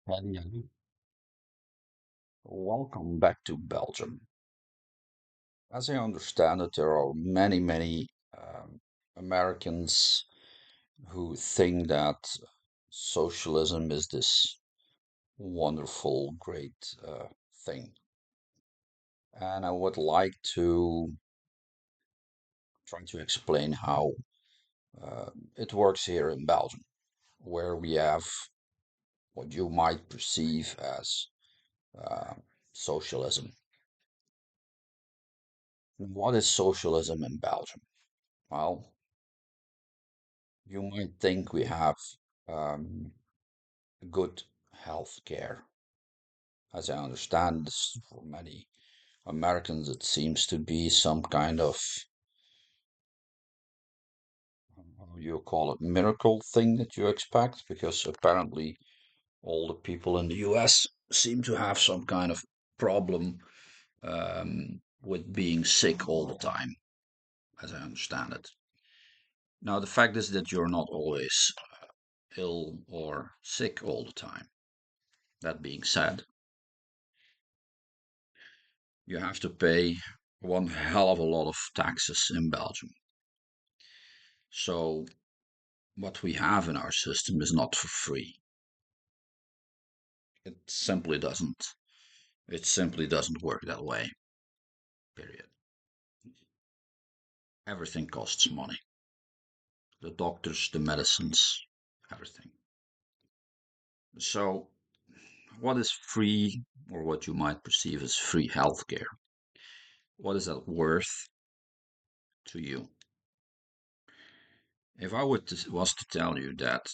Howdy, howdy. Welcome back to Belgium. As I understand it, there are many Americans who think that socialism is this wonderful, great thing. And I would like to try to explain how it works here in Belgium, where we have what you might perceive as uh, socialism. What is socialism in Belgium? Well, you might think we have um, good health care. As I understand, this, for many Americans, it seems to be some kind of, how you call it, miracle thing that you expect, because apparently all the people in the US seem to have some kind of problem with being sick all the time, as I understand it. Now, the fact is that you're not always ill or sick all the time. That being said, you have to pay one hell of a lot of taxes in Belgium. So what we have in our system is not for free. It simply doesn't. It simply doesn't work that way. Period. Everything costs money. The doctors, the medicines, everything. So what is free, or what you might perceive as free healthcare? What is that worth to you? If I was to tell you that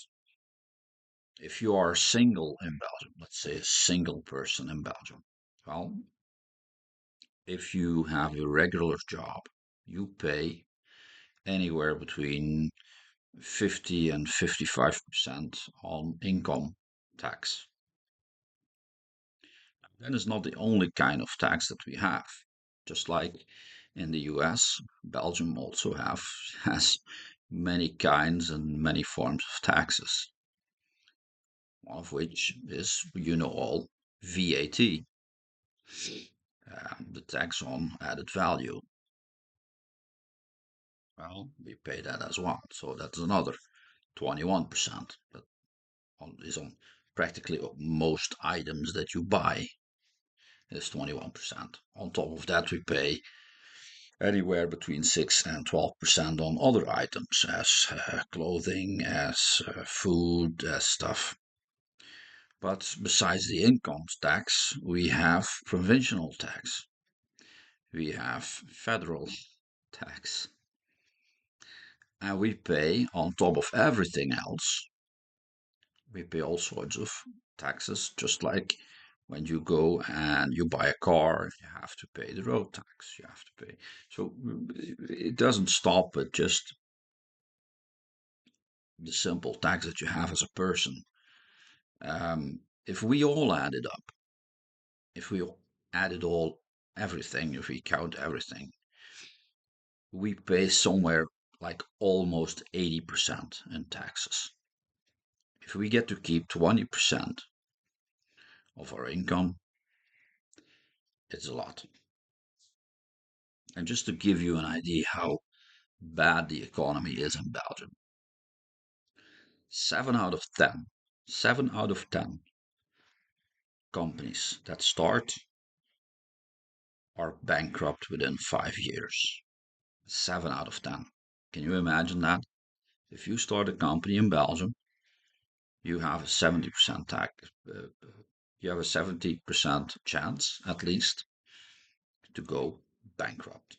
if you are single in Belgium, let's say a single person in Belgium, well, if you have a regular job, you pay anywhere between 50 and 55% on income tax. That is not the only kind of tax that we have. Just like in the US, Belgium also has many kinds and many forms of taxes, one of which is, all, VAT, the tax on added value. Well, we pay that as well. So that's another 21% that is on practically most items that you buy is 21%. On top of that, we pay anywhere between 6 and 12% on other items as clothing, as food, as stuff. But besides the income tax, we have provincial tax, we have federal tax, and we pay on top of everything else, we pay all sorts of taxes, just like when you go and you buy a car, you have to pay the road tax, you have to pay. So it doesn't stop at just the simple tax that you have as a person. If we all added up, if we added all everything, if we count everything, we pay somewhere like almost 80% in taxes. If we get to keep 20% of our income, it's a lot. And just to give you an idea how bad the economy is in Belgium, 7 out of 10, 7 out of 10 companies that start are bankrupt within 5 years. 7 out of 10. Can you imagine that? If you start a company in Belgium, you have a 70% tax, you have a 70% chance at least to go bankrupt.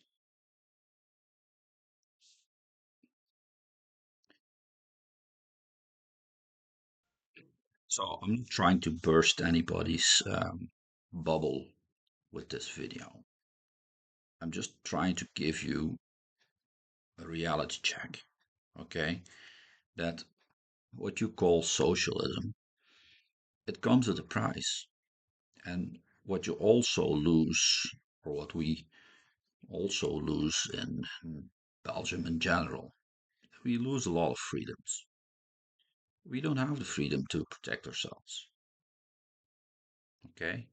So I'm not trying to burst anybody's bubble with this video. I'm just trying to give you a reality check, okay? That what you call socialism, it comes at a price. And what you also lose, or what we also lose in Belgium in general, we lose a lot of freedoms. We don't have the freedom to protect ourselves. Okay,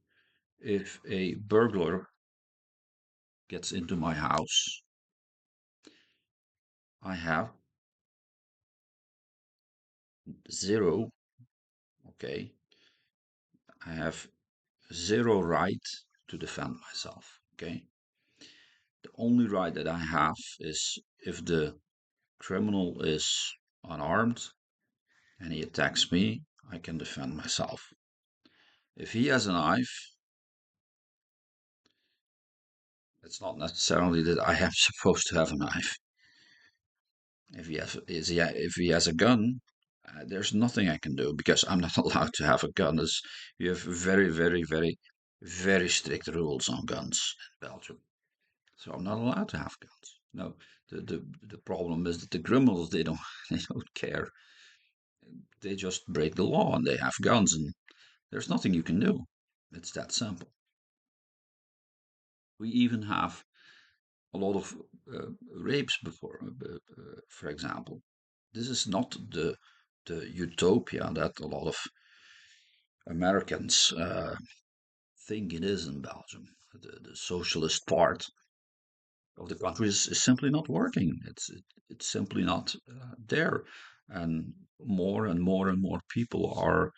if a burglar gets into my house, I have zero, okay, I have zero right to defend myself, okay? The only right that I have is if the criminal is unarmed and he attacks me, I can defend myself. If he has a knife, it's not necessarily that I am supposed to have a knife. If he has a gun, there's nothing I can do because I'm not allowed to have a gun. As you have very, very, very, very strict rules on guns in Belgium, so I'm not allowed to have guns. No, the problem is that the criminals they don't they don't care. They just break the law and they have guns, and there's nothing you can do. It's that simple. We even have a lot of rapes before, for example. This is not the utopia that a lot of Americans think it is in Belgium. The socialist part of the country is simply not working. It's simply not there, and more and more people are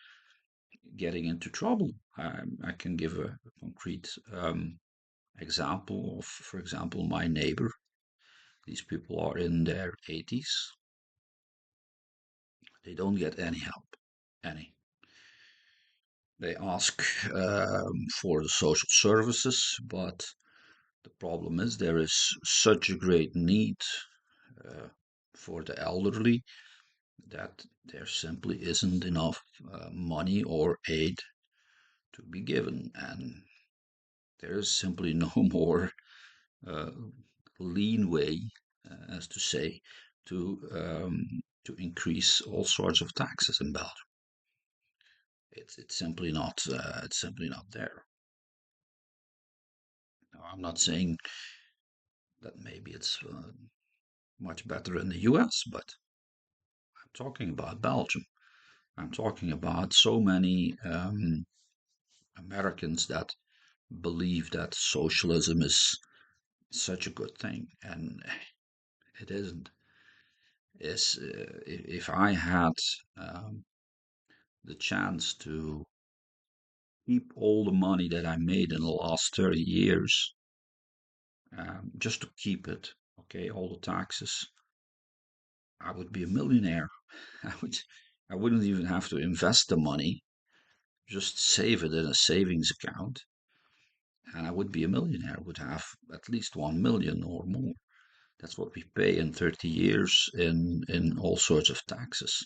getting into trouble. I can give a concrete example of, for example, my neighbor. These people are in their 80s. They don't get any help, any. They ask for the social services, but the problem is there is such a great need uh, for the elderly that there simply isn't enough money or aid to be given, and there is simply no more uh, lean way, as to say, to increase all sorts of taxes in Belgium. It's simply not there. Now, I'm not saying that maybe it's much better in the US, but I'm talking about Belgium. I'm talking about so many Americans that believe that socialism is such a good thing, and it isn't. If I had um, the chance to keep all the money that I made in the last 30 years, just to keep it, okay, all the taxes, I would be a millionaire. I would, I wouldn't even have to invest the money, just save it in a savings account, and I would be a millionaire. Would have at least 1 million or more. That's what we pay in 30 years in all sorts of taxes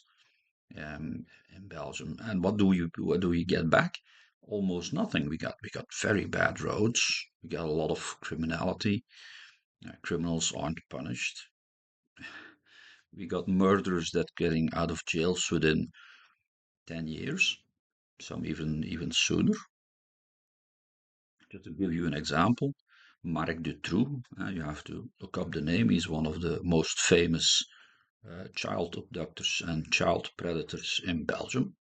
in Belgium. And what do we get back? Almost nothing. We got very bad roads. We got a lot of criminality. Criminals aren't punished. We got murderers that getting out of jails within 10 years, some even sooner. Just to give you an example, Marc Dutroux, you have to look up the name. He's one of the most famous child abductors and child predators in Belgium.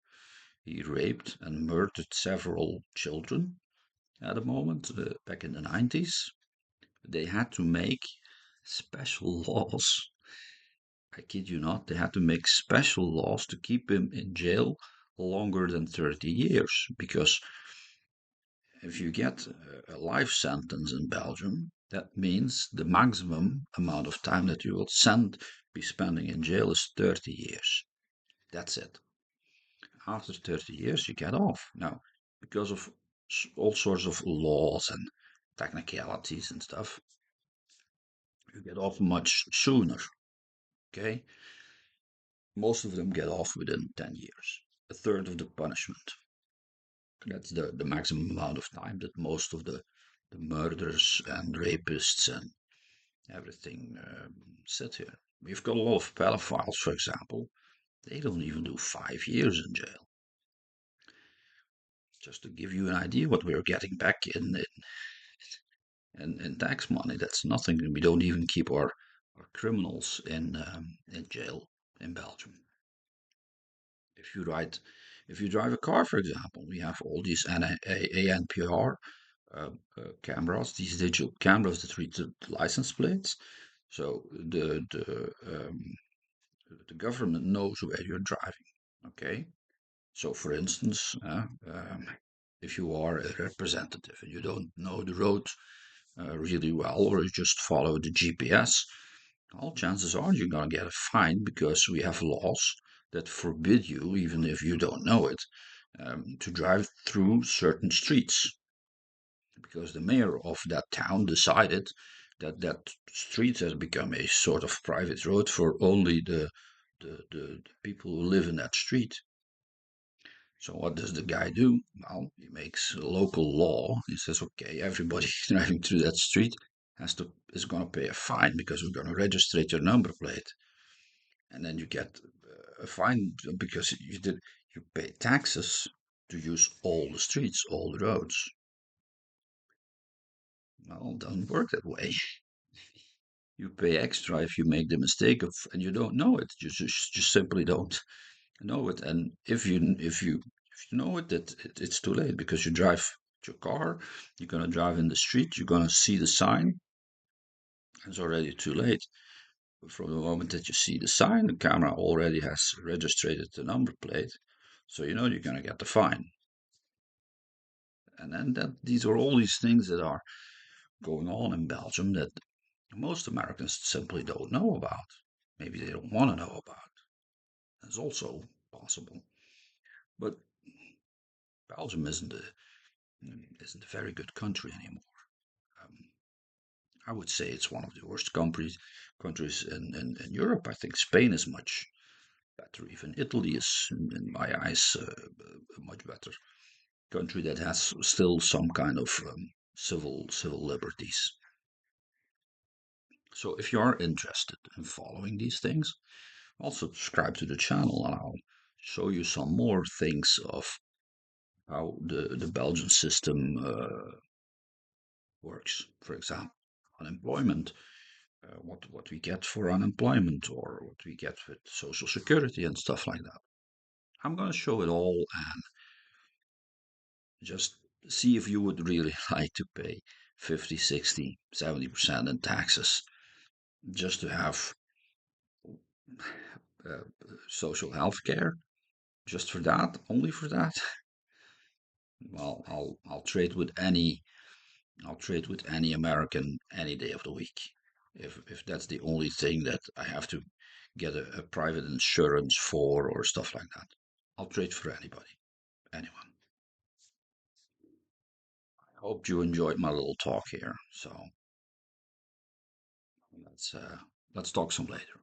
He raped and murdered several children at a moment back in the 90s. They had to make special laws. I kid you not, they had to make special laws to keep him in jail longer than 30 years because if you get a life sentence in Belgium, that means the maximum amount of time that you will be spending in jail is 30 years. That's it. After 30 years, you get off. Now, because of all sorts of laws and technicalities and stuff, you get off much sooner. Okay? Most of them get off within 10 years, a third of the punishment. That's the maximum amount of time that most of the murderers and rapists and everything sit here. We've got a lot of pedophiles, for example. They don't even do 5 years in jail. Just to give you an idea what we're getting back in tax money, that's nothing. We don't even keep our criminals in jail in Belgium. If you write If you drive a car, for example, we have all these ANPR cameras, these digital cameras that read the license plates. So the government knows where you're driving. Okay. So, for instance, if you are a representative and you don't know the road really well, or you just follow the GPS, all chances are you're going to get a fine because we have laws that forbid you, even if you don't know it, to drive through certain streets. Because the mayor of that town decided that that street has become a sort of private road for only the people who live in that street. So what does the guy do? Well, he makes a local law. He says, okay, everybody driving through that street is going to pay a fine because we're going to register your number plate, and then you get a fine because you pay taxes to use all the streets, all the roads. Well, it doesn't work that way. You pay extra if you make the mistake of and you don't know it. You just simply don't know it. And if you know it, it's too late because you drive your car, you're gonna drive in the street, you're gonna see the sign. It's already too late. From the moment that you see the sign, the camera already has registered the number plate, so you know you're gonna get the fine. And then these are all these things that are going on in Belgium that most Americans simply don't know about. Maybe they don't want to know about. That's also possible. But Belgium isn't a very good country anymore. Um, I would say it's one of the worst countries in Europe. I think Spain is much better. Even Italy is, in my eyes, a much better country that has still some kind of civil liberties. So if you are interested in following these things, also subscribe to the channel and I'll show you some more things of how the Belgian system works. For example, unemployment, what we get for unemployment or what we get with social security and stuff like that. I'm going to show it all and just see if you would really like to pay 50, 60, 70% in taxes just to have uh, social health care. Just for that, only for that. Well, I'll trade with any American any day of the week. If that's the only thing that I have to get a private insurance for or stuff like that, I'll trade for anybody, anyone. I hope you enjoyed my little talk here. So let's talk some later.